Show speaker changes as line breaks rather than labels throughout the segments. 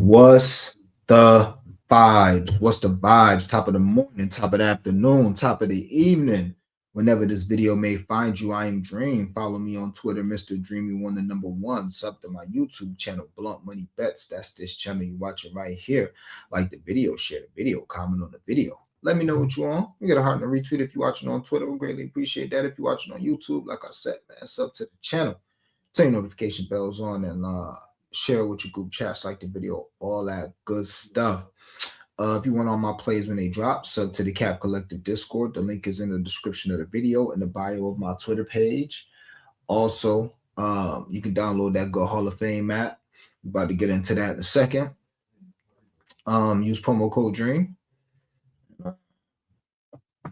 What's the vibes? What's the vibes? Top of the morning, top of the afternoon, top of the evening. Whenever this video may find you, I am Dream. Follow me on Twitter, Mr. Dreamy One, the number one. Sub to my YouTube channel, Blunt Money Bets. That's this channel you're watching right here. Like the video, share the video, comment on the video. Let me know what you on. You get a heart and a retweet if you're watching on Twitter. We greatly appreciate that. If you're watching on YouTube, like I said, man, sub to the channel. Turn your notification bells on and share with your group chats, like the video, all that good stuff. If you want all my plays when they drop, sub to the Cap Collective Discord. The link is in the description of the video and the bio of my Twitter page. Also, you can download that Go Hall of Fame app. We're about to get into that in a second. Use promo code DREAM.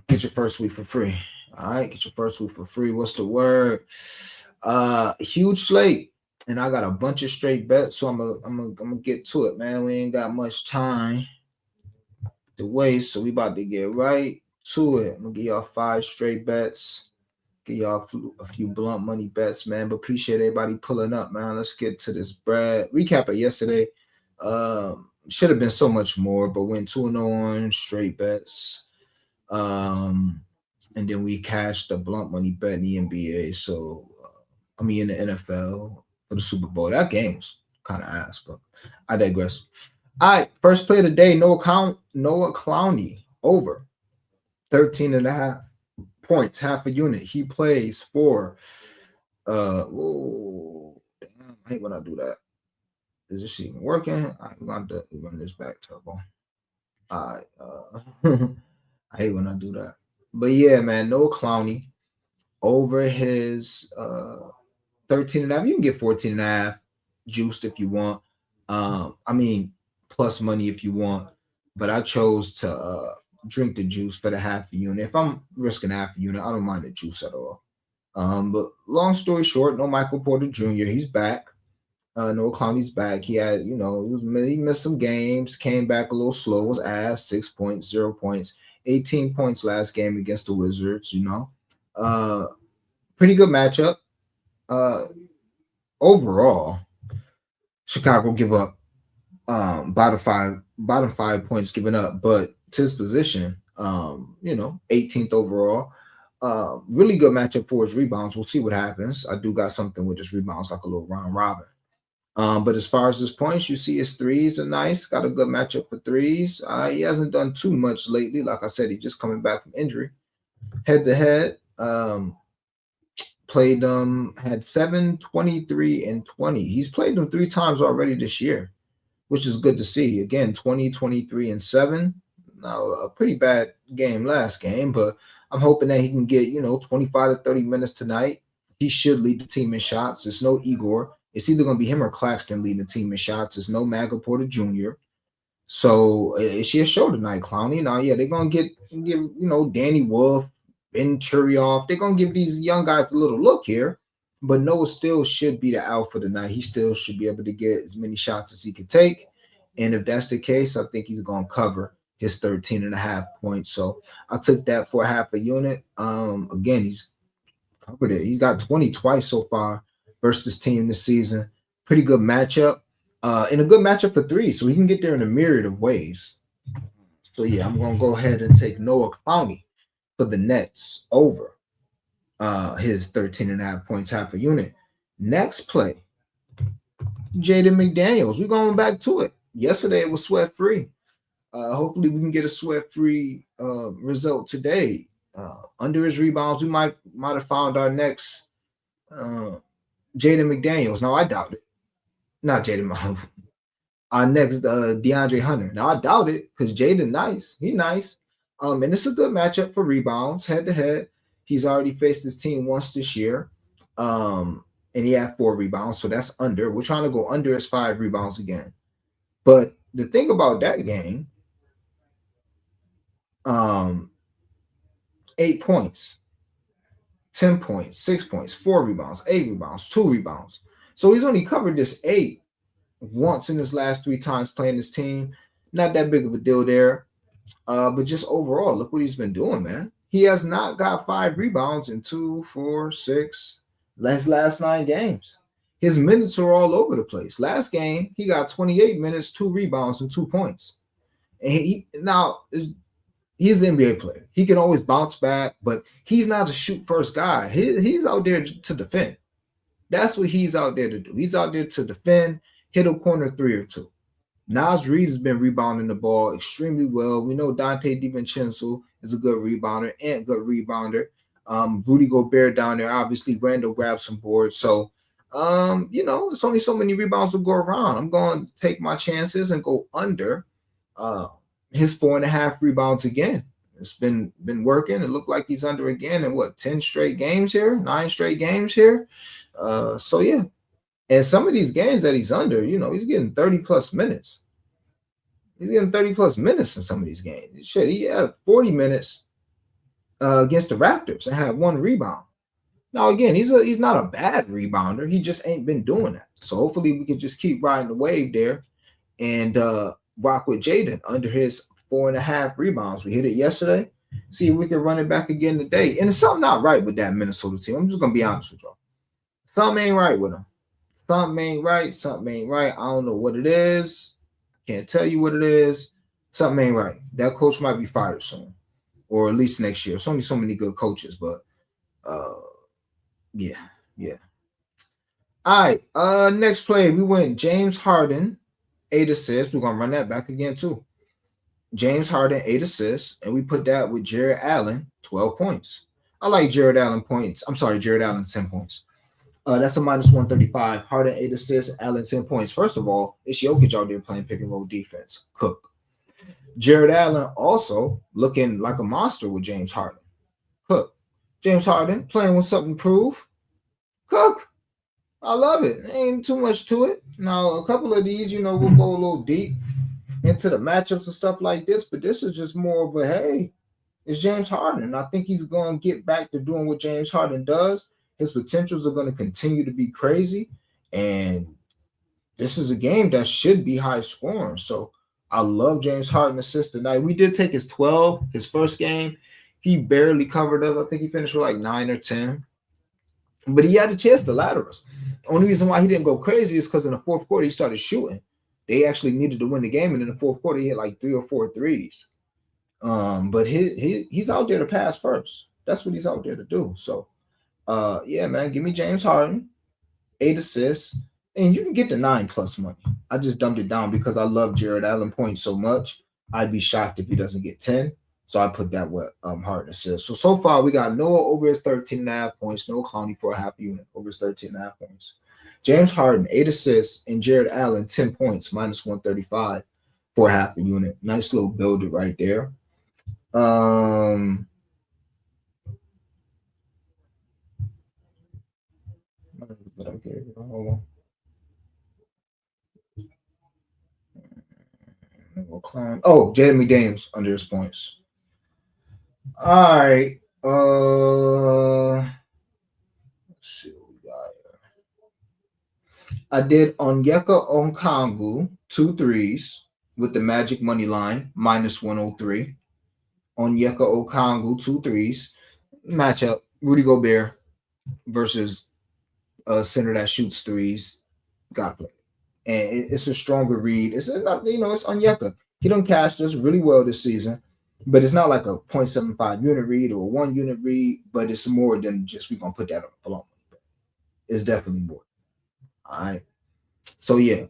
Get your first week for free. All right, get your first week for free. What's the word? Huge slate. And I got a bunch of straight bets, so I'm gonna get to it, man. We ain't got much time to waste, so we about to get right to it. I'm gonna give y'all 5 straight bets, give y'all a few blunt money bets, man. But appreciate everybody pulling up, man. Let's get to this bread. Recap of yesterday. Should have been so much more, but went 2-0 on straight bets. And then we cashed the blunt money bet in the NBA. So in the NFL. For the Super Bowl. That game was kind of ass, but I digress. All right, first play of the day, Noah Clowney over 13.5 points, half a unit. He plays for whoa, damn, I hate when I do that. Is this even working? I'm going to run this back turbo. All right, I hate when I do that. But yeah, man, Noah Clowney over his 13.5. You can get 14.5 juiced if you want. Plus money if you want. But I chose to drink the juice for the half a unit. If I'm risking half a unit, I don't mind the juice at all. But long story short, no Michael Porter Jr. He's back. Noah Clowney's back. He had, he missed some games, came back a little slow, was ass, 6 points, 0 points, 18 points last game against the Wizards, Pretty good matchup. Overall, Chicago give up bottom five points given up, but to his position, 18th overall. Really good matchup for his rebounds. We'll see what happens. I do got something with his rebounds, like a little round robin. But as far as his points, you see his threes are nice. Got a good matchup for threes. He hasn't done too much lately. Like I said, he's just coming back from injury. Head to head, played had 7, 23, and 20. He's played them 3 times already this year, which is good to see. Again, 20, 23, and 7. Now, a pretty bad game last game, but I'm hoping that he can get, 25 to 30 minutes tonight. He should lead the team in shots. It's no Igor. It's either going to be him or Claxton leading the team in shots. It's no Michael Porter Jr. So it's your show tonight, Clowney. Now, yeah, they're going to give Danny Wolf, Ben Turioff. They're going to give these young guys a little look here. But Noah still should be the alpha tonight. He still should be able to get as many shots as he could take. And if that's the case, I think he's going to cover his 13.5 points. So I took that for half a unit. Again, he's covered it. He's got 20 twice so far versus this team this season. Pretty good matchup. And a good matchup for 3. So he can get there in a myriad of ways. So, yeah, I'm going to go ahead and take Noah Clowney for the Nets over his 13.5 points, half a unit. Next play, Jaden McDaniels. We're going back to it. Yesterday it was sweat-free. Hopefully we can get a sweat-free result today. Under his rebounds, we might have found our next Jaden McDaniels. Now, I doubt it. Not Jaden Mahomes. Our next DeAndre Hunter. Now, I doubt it because Jaden nice. He nice. And it's a good matchup for rebounds, head-to-head. He's already faced his team once this year. And he had 4 rebounds, so that's under. We're trying to go under his 5 rebounds again. But the thing about that game, 8 points, 10 points, 6 points, 4 rebounds, 8 rebounds, 2 rebounds. So he's only covered this 8 once in his last 3 times playing this team. Not that big of a deal there. But just overall, look what he's been doing, man. He has not got 5 rebounds in 2, 4, 6, his last 9 games. his minutes are all over the place. Last game, he got 28 minutes, 2 rebounds, and 2 points. And he's an NBA player. He can always bounce back, but he's not a shoot first guy. He's out there to defend. That's what he's out there to do. He's out there to defend, hit a corner 3 or 2. Naz Reid has been rebounding the ball extremely well. We know Dante DiVincenzo is a good rebounder and good rebounder. Rudy Gobert down there, obviously. Randall grabbed some boards. So, there's only so many rebounds to go around. I'm going to take my chances and go under his 4.5 rebounds again. It's been working. It looked like he's under again in 10 straight games here, 9 straight games here. So yeah. And some of these games that he's under, he's getting 30 plus minutes. He's getting 30 plus minutes in some of these games. Shit, he had 40 minutes against the Raptors and had 1 rebound. Now again, he's not a bad rebounder. He just ain't been doing that. So hopefully we can just keep riding the wave there and rock with Jaden under his 4.5 rebounds. We hit it yesterday. See if we can run it back again today. And there's something not right with that Minnesota team. I'm just gonna be honest with y'all. Something ain't right with them. Something ain't right. Something ain't right. I don't know what it is. Can't tell you what it is. Something ain't right. That coach might be fired soon, or at least next year. There's only so many good coaches, but yeah. All right. Next play, we went James Harden, 8 assists. We're gonna run that back again too. James Harden, 8 assists, and we put that with Jared Allen, 12 points. I like Jared Allen points. I'm sorry, Jared Allen, 10 points. That's a minus 135. Harden, 8 assists, Allen, 10 points. First of all, it's Jokic out there playing pick and roll defense. Cook. Jared Allen also looking like a monster with James Harden. Cook. James Harden playing with something to prove. Cook. I love it. Ain't too much to it. Now, a couple of these, we'll go a little deep into the matchups and stuff like this, but this is just more of a, hey, it's James Harden. I think he's going to get back to doing what James Harden does. His potentials are going to continue to be crazy, and this is a game that should be high scoring. So I love James Harden assist tonight. We did take his 12, his first game. He barely covered us. I think he finished with like 9 or 10, but he had a chance to ladder us. Only reason why he didn't go crazy is because in the fourth quarter, he started shooting. They actually needed to win the game, and in the fourth quarter, he hit like 3 or 4 threes. But he's out there to pass first. That's what he's out there to do. So, yeah, man, give me James Harden, 8 assists, and you can get the 9+ money. I just dumped it down because I love Jared Allen points so much. I'd be shocked if he doesn't get 10. So I put that with Harden assists. So far, we got Noah over his 13.5 points, Noah Clowney for a half unit over his 13.5 points. James Harden, 8 assists, and Jared Allen, 10 points, minus 135 for half a unit. Nice little build it right there. Hold on. Oh, Jeremy Dames under his points. All right. Let's see what we got here. I did Onyeka Okongwu 2 threes with the Magic money line, minus 103. Onyeka Okongwu 2 threes. Matchup, Rudy Gobert versus a center that shoots threes. Got play. And it's a stronger read. It's not, it's Onyeka. He done cashed us really well this season, but it's not like a 0.75 unit read or a 1 unit read, but it's more than just we're going to put that on the blown. It's definitely more. All right. So, yeah,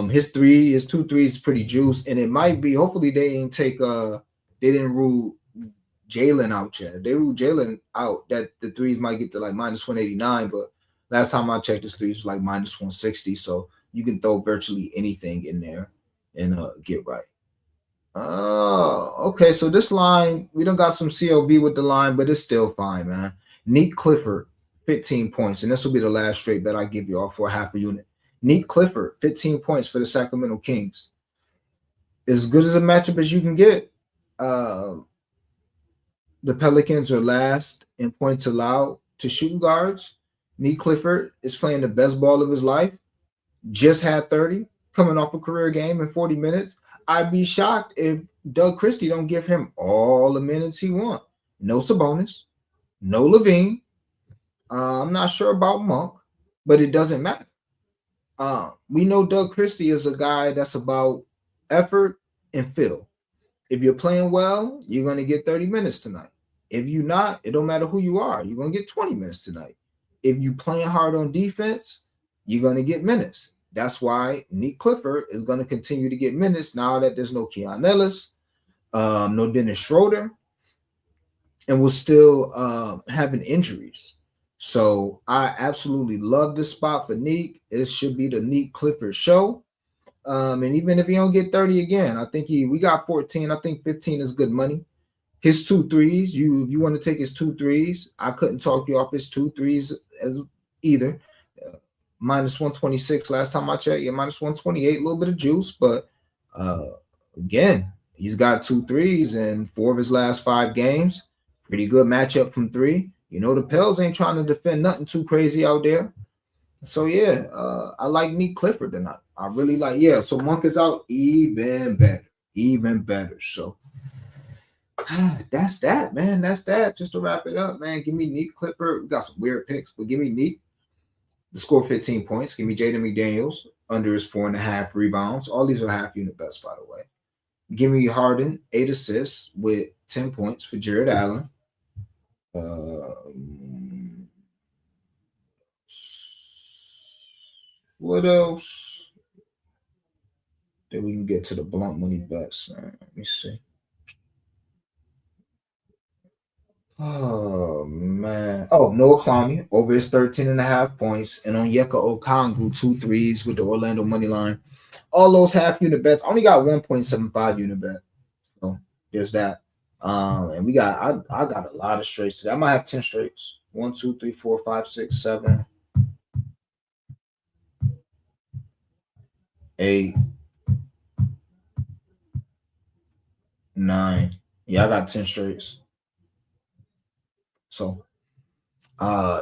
his 2 threes is pretty juice, and it might be, hopefully they didn't rule Jalen out yet. If they ruled Jalen out, that the threes might get to like minus 189, but last time I checked, his threes was like minus 160, so you can throw virtually anything in there and get right. Oh, okay. So this line, we don't got some CLV with the line, but it's still fine, man. Neat Clifford, 15 points, and this will be the last straight bet I give you all for half a unit. Neat Clifford, 15 points for the Sacramento Kings. As good as a matchup as you can get. The Pelicans are last in points allowed to shooting guards. Neat Clifford is playing the best ball of his life. Just had 30, coming off a career game in 40 minutes. I'd be shocked if Doug Christie don't give him all the minutes he wants. No Sabonis, no Levine. I'm not sure about Monk, but it doesn't matter. We know Doug Christie is a guy that's about effort and feel. If you're playing well, you're going to get 30 minutes tonight. If you're not, it don't matter who you are. You're going to get 20 minutes tonight. If you're playing hard on defense, you're going to get minutes. That's why Nick Clifford is going to continue to get minutes now that there's no Keon Ellis, no Dennis Schroeder, and we're still having injuries. So I absolutely love this spot for Neek. It should be the Neek Clifford show. And even if he don't get 30 again, I think we got 14. I think 15 is good money. His 2 threes, if you want to take his 2 threes, I couldn't talk you off his 2 threes as either. Minus 126 last time I checked. Yeah, minus 128, a little bit of juice, but again, he's got 2 threes in 4 of his last 5 games. Pretty good matchup from 3. You know, the Pels ain't trying to defend nothing too crazy out there. So yeah, I like Nick Clifford tonight. I really like, yeah. So Monk is out, even better. So that's that, man. That's that. Just to wrap it up, man. Give me Nick Clifford. We got some weird picks, but give me Nick. The score 15 points. Give me Jaden McDaniels under his 4.5 rebounds. All these are half unit bets, by the way. Give me Harden 8 assists with 10 points for Jared Allen. What else? Then we can get to the blunt money bets. Let me see. Oh man. Oh, Noah Clowney over his 13.5 points. And on Yeka Okongwu, 2 threes with the Orlando money line. All those half unit bets. I only got 1.75 unit bet. So there's that. And we got I got a lot of straights today. I might have 10 straights. 1, 2, 3, 4, 5, 6, 7, 8, 9. Yeah, I got 10 straights. So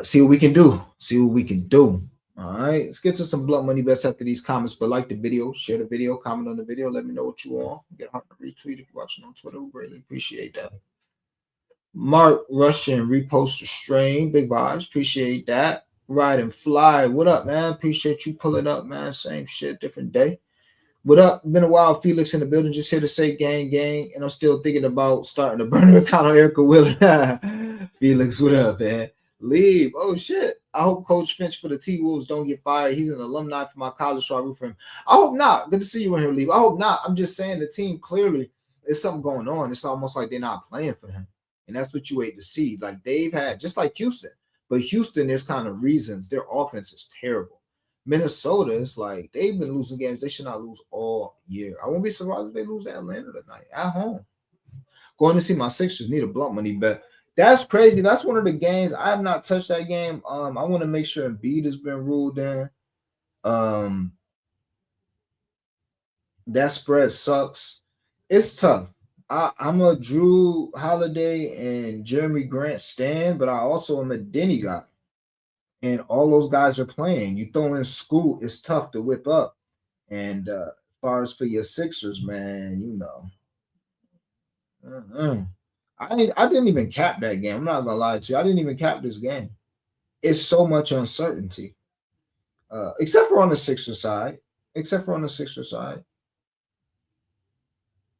see what we can do. All right, let's get to some blunt money bets after these comments. But like the video, share the video, comment on the video. Let me know what you want. Get a retweet if you're watching on Twitter. We greatly appreciate that. Mark Russian repost the stream. Big vibes. Appreciate that. Ride and fly. What up, man? Appreciate you pulling up, man. Same shit, different day. What up? Been a while. Felix in the building. Just here to say gang. And I'm still thinking about starting a burner account on Erica Wheeler. Felix, what up, man? Leave. Oh, shit. I hope Coach Finch for the T-Wolves don't get fired. He's an alumni for my college, so I root for him. I hope not. Good to see you in here, Leave. I hope not. I'm just saying the team clearly, there's something going on. It's almost like they're not playing for him. And that's what you hate to see. Like they've had, just like Houston. But Houston, there's kind of reasons. Their offense is terrible. Minnesota is like, they've been losing games they should not lose all year. I won't be surprised if they lose to Atlanta tonight at home. Going to see my Sixers need a blunt money bet. That's crazy. That's one of the games. I have not touched that game. I want to make sure Embiid has been ruled in. That spread sucks. It's tough. I'm a Drew Holiday and Jeremy Grant stan, but I also am a Denny guy. And all those guys are playing. You throw in Scoot, it's tough to whip up. And as far as for your Sixers, man, you know. I didn't even cap that game. I'm not gonna lie to you. I didn't even cap this game. It's so much uncertainty. Except for on the Sixers side.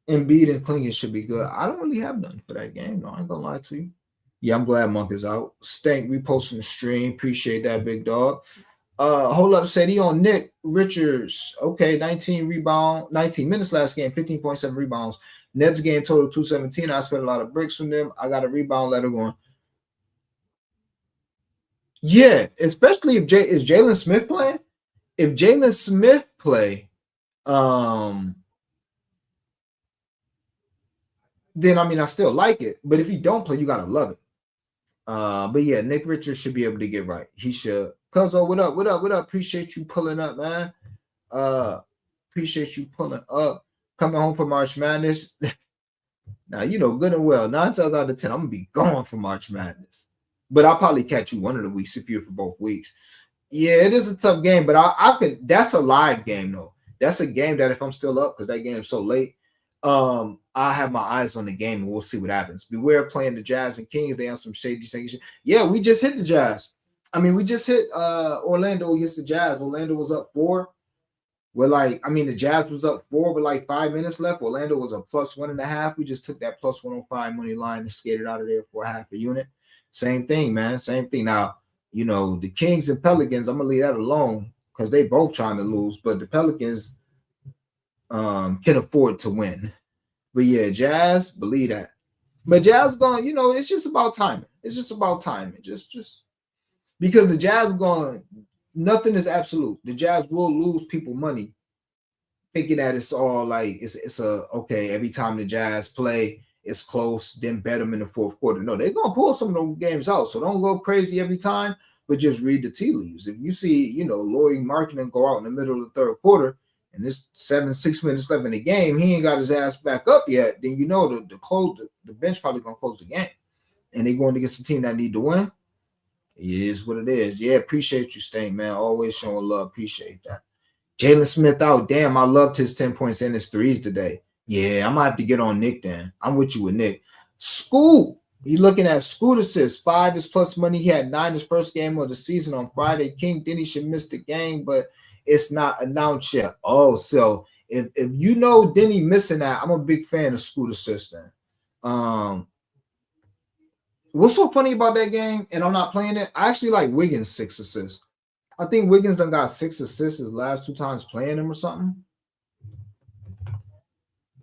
Embiid and Klingon should be good. I don't really have nothing for that game. No, I ain't gonna lie to you. Yeah, I'm glad Monk is out. Stank reposting the stream. Appreciate that, big dog. Hold up, said he on Nick Richards. Okay, 19 minutes last game, 15.7 rebounds. Nets game total 217. I spent a lot of bricks from them. I got a rebound letter going. Yeah, especially if Jalen Smith playing. If Jalen Smith play, then I mean I still like it. But if you don't play, you gotta love it. But yeah, Nick Richards should be able to get right. He should. Cuzzo, what up? Appreciate you pulling up, man. Appreciate you pulling up. Coming home for March Madness. Now, you know good and well, 9 times out of 10, I'm gonna be gone for March Madness. But I'll probably catch you one of the weeks if you're for both weeks. Yeah, it is a tough game, but I can. That's a live game though. That's a game that if I'm still up because that game's so late, I have my eyes on the game and we'll see what happens. Beware of playing the Jazz and Kings. They have some shady things. Yeah, we just hit the Jazz. I mean, we just hit Orlando against the Jazz. Orlando was up 4. The Jazz was up 4 with like 5 minutes left. Orlando was a +1.5. We just took that +105 money line and skated out of there for half a unit. Same thing, man. Same thing. Now, the Kings and Pelicans, I'm gonna leave that alone because they both trying to lose, but the Pelicans can afford to win. But yeah, Jazz, believe that. But Jazz going, it's just about timing. It's just about timing. Just because the Jazz going, nothing is absolute. The Jazz will lose people money, thinking that it's all like it's a okay. Every time the Jazz play, it's close. Then bet them in the fourth quarter. No, they're gonna pull some of those games out. So don't go crazy every time, but just read the tea leaves. If you see, Lauri Markkanen go out in the middle of the third quarter, and there's 6 minutes left in the game, he ain't got his ass back up yet. Then the bench probably gonna close the game, and they going against a team that need to win. It is what it is. Yeah, appreciate you, Stank, man. Always showing love. Appreciate that. Jalen Smith out. Damn, I loved his 10 points and his threes today. Yeah, I might have to get on Nick then. I'm with you with Nick. Scoot. You looking at Scoot assists. 5 is plus money. He had 9 his first game of the season on Friday. King Denny should miss the game, but it's not announced yet. Oh, so if you know Denny missing that, I'm a big fan of Scoot assisting. What's so funny about that game, and I'm not playing it, I actually like Wiggins' 6 assists. I think Wiggins done got 6 assists his last 2 times playing him or something.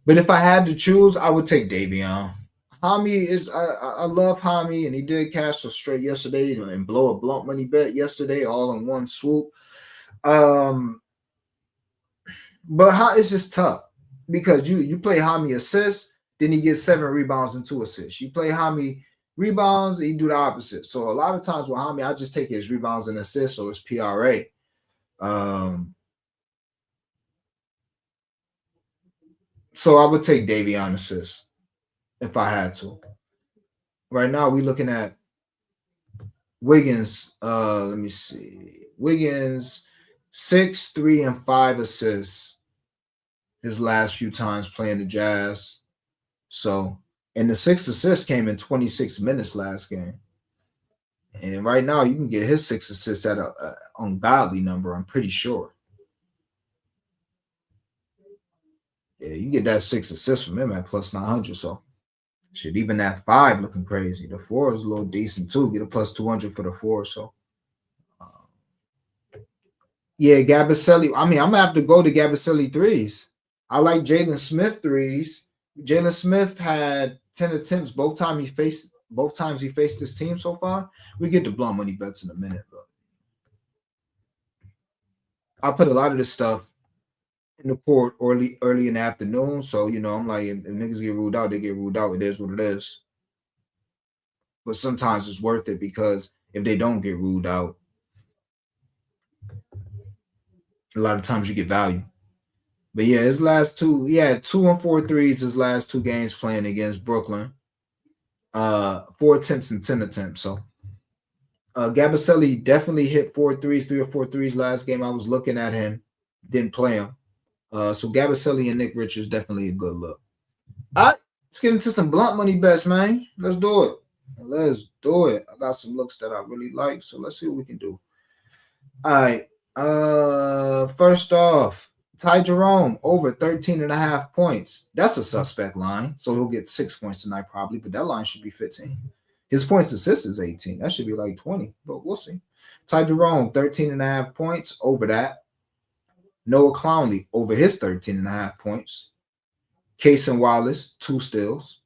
But if I had to choose, I would take Davion. Hami is I love Hami, and he did cash a straight yesterday and blow a blunt money bet yesterday, all in one swoop. But it's just tough because you play Hami assists, then he gets 7 rebounds and 2 assists. You play Hami rebounds, and you do the opposite. So a lot of times with Hami, I just take his rebounds and assists or his PRA. So I would take Davion assists if I had to. Right now, we're looking at Wiggins. Let me see. Wiggins 6, 3, and 5 assists his last few times playing the Jazz. So, and the 6 assists came in 26 minutes last game. And right now, you can get his 6 assists at an ungodly number, I'm pretty sure. Yeah, you get that 6 assists from him at plus 900. So, shit, even that 5 looking crazy. The 4 is a little decent too. Get a plus 200 for the 4. So, yeah, Gabaselli. I mean, I'm gonna have to go to Gabaselli threes. I like Jalen Smith threes. Jalen Smith had 10 attempts both times he faced this team so far. We get the blunt money bets in a minute, but I put a lot of this stuff in the court early in the afternoon. So, I'm like, if niggas get ruled out, they get ruled out. It is what it is. But sometimes it's worth it because if they don't get ruled out, a lot of times you get value. But yeah, his last 2, he had 2 and 4 threes his last 2 games playing against Brooklyn. 4 attempts and 10 attempts. So Gabaselli definitely hit 4 threes, 3 or 4 threes last game. I was looking at him, didn't play him. So Gabaselli and Nick Richards definitely a good look. All right, let's get into some blunt money bets, man. Let's do it. Let's do it. I got some looks that I really like, so let's see what we can do. All right. First off, Ty Jerome over 13.5 points. That's a suspect line, so he'll get 6 points tonight probably, but that line should be 15. His points assist is 18. That should be like 20, but we'll see. Ty Jerome 13.5 points over that. Noah Clowney over his 13.5 points. Cason Wallace 2 steals.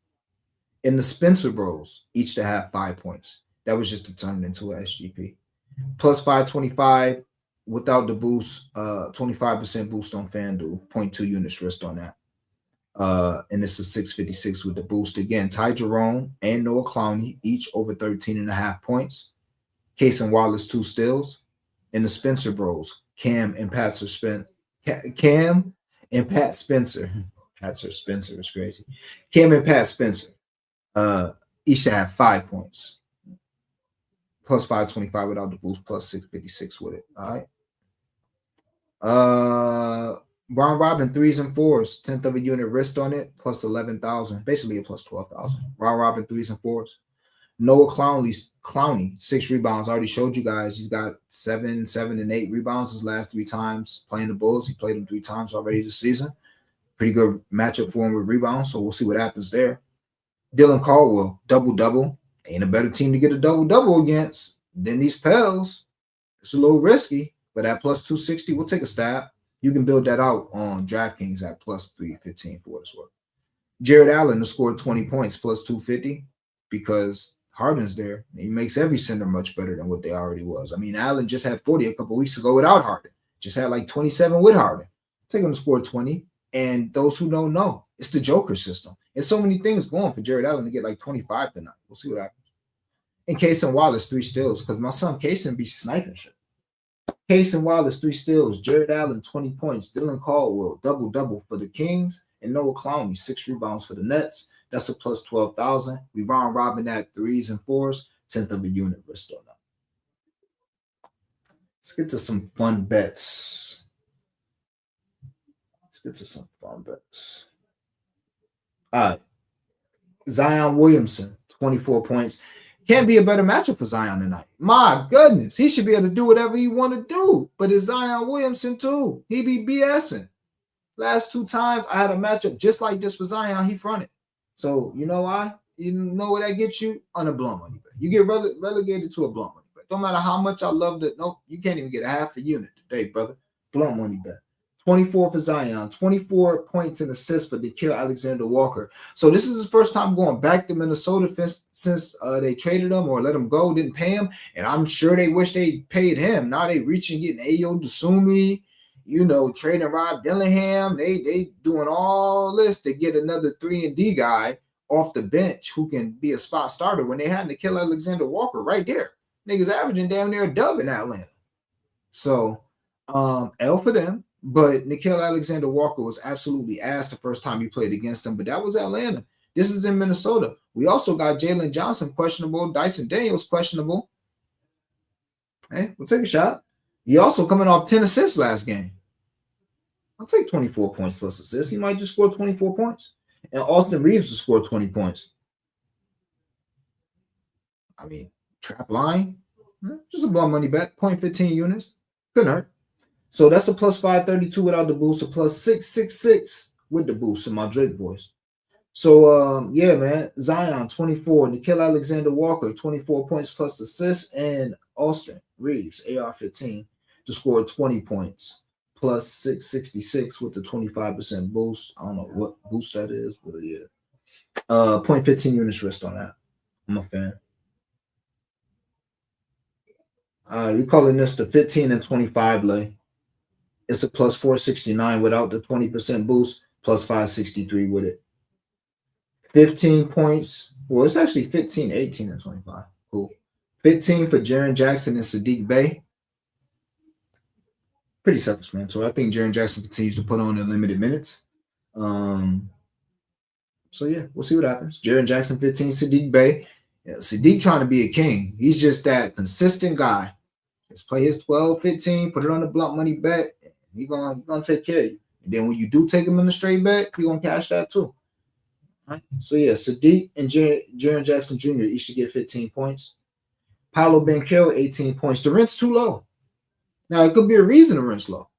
And the Spencer Bros each to have 5 points. That was just to turn it into a SGP. Plus 525 without the boost, 25% boost on FanDuel, 0.2 units risk on that. And it's a 656 with the boost. Again, Ty Jerome and Noah Clowney each over 13.5 points. Cason Wallace 2 steals. And the Spencer Bros, Cam and Pat Spencer. Pat Spencer is crazy. Cam and Pat Spencer each to have 5 points. Plus 525 without the boost, plus 656 with it. All right. Brown Robin 3s and 4s, 10th of a unit risk on it, plus 11,000, basically a plus 12,000. Brown Robin 3s and 4s. Noah Clowney, 6 rebounds. I already showed you guys. He's got 7, 7, and 8 rebounds his last 3 times playing the Bulls. He played them 3 times already this season. Pretty good matchup for him with rebounds, so we'll see what happens there. Dylan Caldwell, double-double. Ain't a better team to get a double-double against than these Pels. It's a little risky, but at plus 260, we'll take a stab. You can build that out on DraftKings at plus 315 for what it's worth. Jared Allen has scored 20 points plus 250 because Harden's there. He makes every center much better than what they already was. I mean, Allen just had 40 a couple weeks ago without Harden. Just had like 27 with Harden. Take him to score 20. And those who don't know, it's the Joker system. There's so many things going for Jared Allen to get like 25 tonight. We'll see what happens. And Cason Wallace, 3 steals, because my son Cason be sniping shit. Cason Wallace, 3 steals. Jared Allen, 20 points. Dylan Caldwell, double-double for the Kings. And Noah Clowney, 6 rebounds for the Nets. That's a plus 12,000. We round robin at 3s and 4s, 10th of a unit risk on that. Let's get to some fun bets. All right. Zion Williamson, 24 points. Can't be a better matchup for Zion tonight. My goodness. He should be able to do whatever he want to do. But it's Zion Williamson too. He be BSing. Last 2 times I had a matchup just like this for Zion. He fronted. So you know why? You know what that gets you? On a blunt money bet. You get relegated to a blunt money bet. Don't matter how much I love it. Nope. You can't even get a half a unit today, brother. Blunt money bet. 24 for Zion, 24 points and assists for Nickeil Alexander-Walker. So this is his first time going back to Minnesota since they traded him or let him go, didn't pay him. And I'm sure they wish they paid him. Now they reaching, getting Ayo Dosunmu, trading Rob Dillingham. They doing all this to get another 3-and-D guy off the bench who can be a spot starter when they had Nickeil Alexander-Walker right there. Niggas averaging damn near a dub in Atlanta. So L for them. But Nickeil Alexander-Walker was absolutely ass the first time he played against him, but that was Atlanta. This is in Minnesota. We also got Jalen Johnson questionable, Dyson Daniels questionable. Hey, we'll take a shot. He also coming off 10 assists last game. I'll take 24 points plus assists. He might just score 24 points. And Austin Reeves will score 20 points. I mean, trap line, just a blunt money bet, 0.15 units. Couldn't hurt. So that's a plus 532 without the boost, a plus 666 with the boost in my Drake voice. So, yeah, man, Zion, 24, Nickeil Alexander-Walker, 24 points plus assists, and Austin Reeves, AR-15, to score 20 points, plus 666 with the 25% boost. I don't know what boost that is, but yeah. 0.15 units risk on that. I'm a fan. We're calling this the 15 and 25 lay. It's a plus 469 without the 20% boost, plus 563 with it. 15 points. Well, it's actually 15, 18, and 25. Cool. 15 for Jaren Jackson and Saddiq Bey. Pretty self-explanatory. I think Jaren Jackson continues to put on the limited minutes. So, yeah, we'll see what happens. Jaren Jackson, 15, Saddiq Bey. Yeah, Saddiq trying to be a king. He's just that consistent guy. Just play his 12, 15, put it on the blunt money bet. He's gonna take care of you. And then when you do take him in the straight bet, you're going to cash that too. All right? So, yeah, Saddiq and Jaren Jackson Jr. each should get 15 points. Paolo Banchero, 18 points. The rent's too low. Now, it could be a reason the rent's low.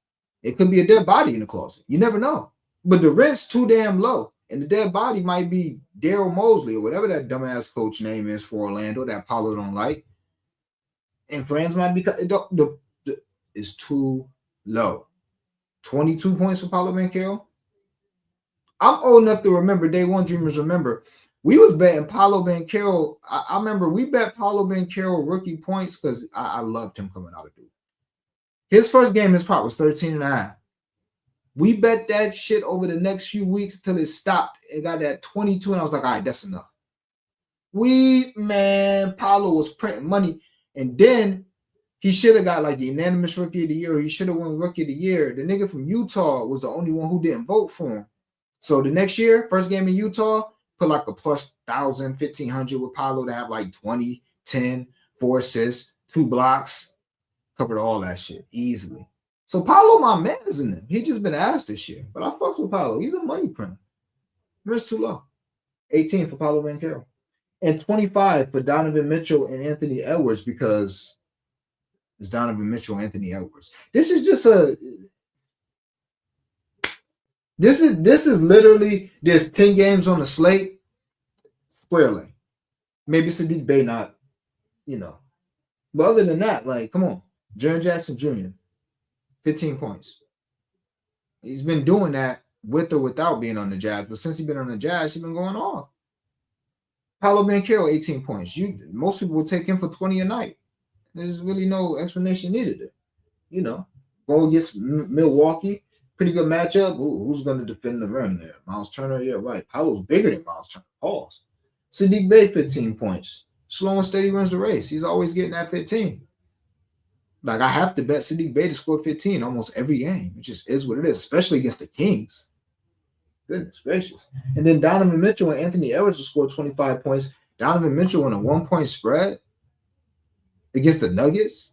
It could be a dead body in the closet. You never know. But the rent's too damn low. And the dead body might be Daryl Mosley or whatever that dumbass coach name is for Orlando that Paolo don't like. And friends might be it's too low. 22 points for Paolo Banchero. I'm old enough to remember, Day One Dreamers remember, we was betting Paolo Banchero. I remember we bet Paolo Banchero rookie points because I loved him coming out of Duke. His first game, his prop was 13.5. We bet that shit over the next few weeks till it stopped. It got that 22, and I was like, all right, that's enough. Paolo was printing money. And then he should have got like the unanimous rookie of the year. Or he should have won rookie of the year. The nigga from Utah was the only one who didn't vote for him. So the next year, first game in Utah, put like a plus 1,000, 1,500 with Paolo to have like 20, 10, 4 assists, 2 blocks. Covered all that shit easily. So Paolo, my man, is in him. He just been asked this year. But I fucks with Paolo. He's a money printer. Risk too low. 18 for Paolo Banchero. And 25 for Donovan Mitchell and Anthony Edwards because it's Donovan Mitchell, Anthony Edwards. This is literally there's 10 games on the slate, squarely. Maybe Sadiq Bey not, you know. But other than that, like, come on. Jaren Jackson Jr., 15 points. He's been doing that with or without being on the Jazz, but since he's been on the Jazz, he's been going off. Paolo Banchero, 18 points. Most people will take him for 20 a night. There's really no explanation needed there. You know, go against Milwaukee, pretty good matchup. Who's going to defend the rim there? Miles Turner, yeah, right. Paolo's bigger than Miles Turner. Pause. Sadiq Bey, 15 points. Slow and steady wins the race. He's always getting that 15. Like, I have to bet Sadiq Bey to score 15 almost every game. It just is what it is, especially against the Kings. Goodness gracious. And then Donovan Mitchell and Anthony Edwards will score 25 points. Donovan Mitchell on a 1-point spread against the Nuggets.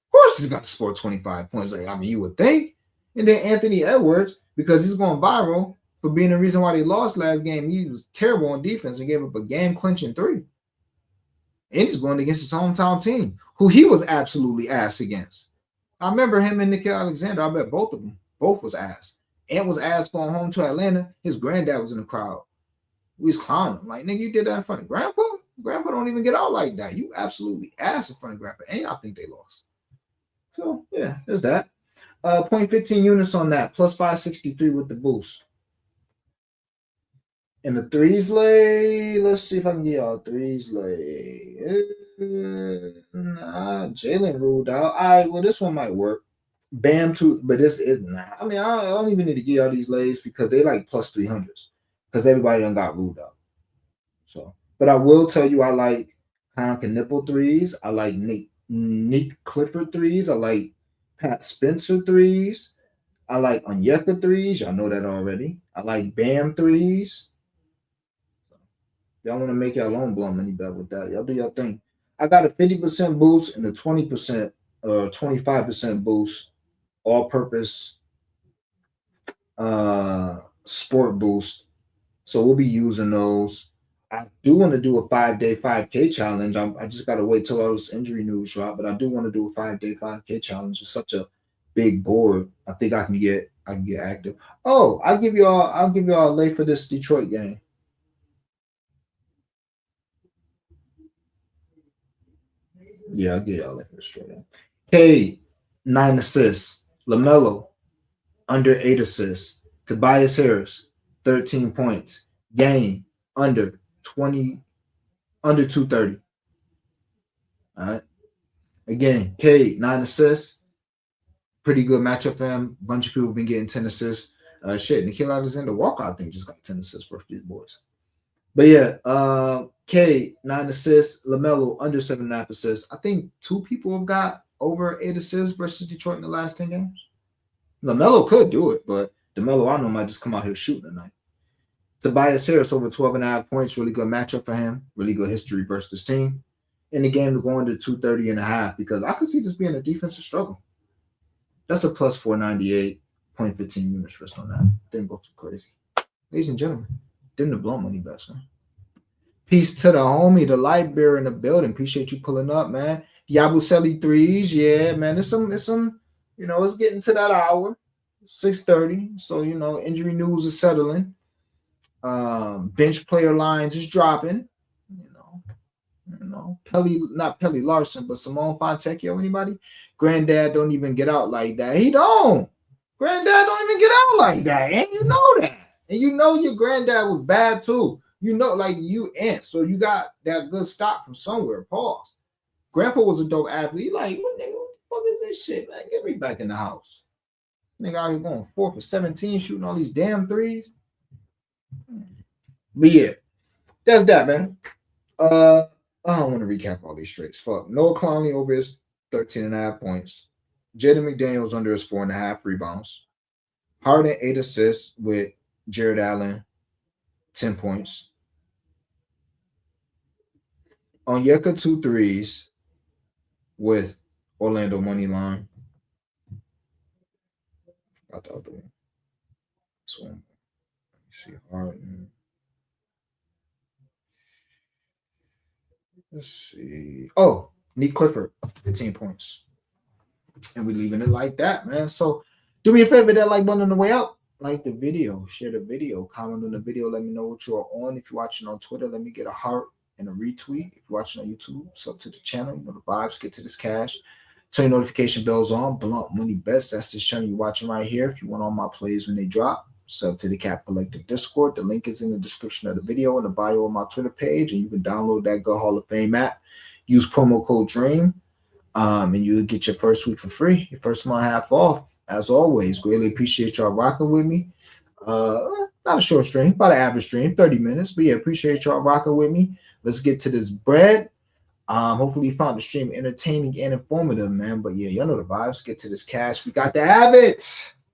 Of course he's going to score 25 points. Like, I mean, you would think. And then Anthony Edwards, because he's going viral for being the reason why they lost last game. He was terrible on defense and gave up a game-clinching 3. And he's going against his hometown team, who he was absolutely ass against. I remember him and Nickeil Alexander. I bet both of them. Both was ass. Ant was ass going home to Atlanta. His granddad was in the crowd. We was clowning him. Like, nigga, you did that in front of Grandpa? Grandpa don't even get out like that. You absolutely ass in front of Grandpa. And I think they lost. So, yeah, there's that. 0.15 units on that. Plus 563 with the boost. And the threes lay. Let's see if I can get y'all threes lay. Nah, Jalen ruled out. All right, well, this one might work. Bam too, but this is not. I mean, I don't even need to give y'all these lays because they like plus 300s because everybody done got ruled out. So, but I will tell you, I like Conk and Nipple threes. I like Nick Clifford threes. I like Pat Spencer threes. I like Onyeka threes. Y'all know that already. I like Bam threes. Y'all want to make y'all own blow money bet with that. Y'all do your thing. I got a 50% boost and a 20% 25% boost, all purpose sport boost. So we'll be using those. I do want to do a 5-day 5K challenge. I just got to wait till all this injury news drop, but I do want to do a 5-day 5K challenge. It's such a big board. I think I can get active. Oh, I'll give y'all a lay for this Detroit game. Yeah, I'll get y'all like this straight up. K, 9 assists. LaMelo, under 8 assists. Tobias Harris, 13 points. Game, under 20, under 230. All right. Again, K, 9 assists. Pretty good matchup for him. Bunch of people have been getting 10 assists. Nickeil Alexander Walker, I think, just got 10 assists for these boys. But yeah, K, 9 assists. LaMelo, under 7.5 assists. I think 2 people have got over 8 assists versus Detroit in the last 10 games. LaMelo could do it, but DeMelo, I know, might just come out here shooting tonight. Tobias Harris, over 12.5 points. Really good matchup for him. Really good history versus this team. In the game to go into 230.5 because I could see this being a defensive struggle. That's a plus 498, 0.15 units risk on that. Didn't go too crazy. Ladies and gentlemen, didn't the blow money best, man. Peace to the homie, the light bearer in the building. Appreciate you pulling up, man. Yabusele threes, yeah, man. It's some, it's getting to that hour, 6:30. So, injury news is settling. Bench player lines is dropping. Not Pelly Larson, but Simone Fontecchio. Anybody? Granddad don't even get out like that. He don't. Granddad don't even get out like that, and you know that. And you know your granddad was bad too. Like you ain't. So you got that good stock from somewhere. Pause. Grandpa was a dope athlete. Like, nigga, what the fuck is this shit, man? Get me back in the house. Nigga out here going 4 for 17, shooting all these damn threes. But yeah, that's that, man. I don't want to recap all these straights. Fuck. Noah Clowney over his 13.5 points. Jaden McDaniels under his 4.5 rebounds. Harden 8 assists with Jared Allen 10 points. Onyeka 2 threes with Orlando money line. Got the other one. This one. Let me see. Harden. Let's see. Oh, Nick Clifford, 15 points. And we're leaving it like that, man. So do me a favor, that like button on the way out. Like the video, share the video, comment on the video. Let me know what you're on. If you're watching on Twitter, let me get a heart and a retweet. If you're watching on YouTube, sub to the channel. You know the vibes. Get to this cash. Turn your notification bells on. Blunt Money Bets. That's the channel you're watching right here. If you want all my plays when they drop, sub to the Cap Collective Discord. The link is in the description of the video and the bio of my Twitter page, and you can download that Good Hall of Fame app. Use promo code DREAM. And you'll get your first week for free, your first month half off. As always, greatly appreciate y'all rocking with me. Not a short stream, about an average stream, 30 minutes. But yeah, appreciate y'all rocking with me. Let's get to this bread. Hopefully you found the stream entertaining and informative, man. But yeah, y'all know the vibes. Get to this cash. We got to have it.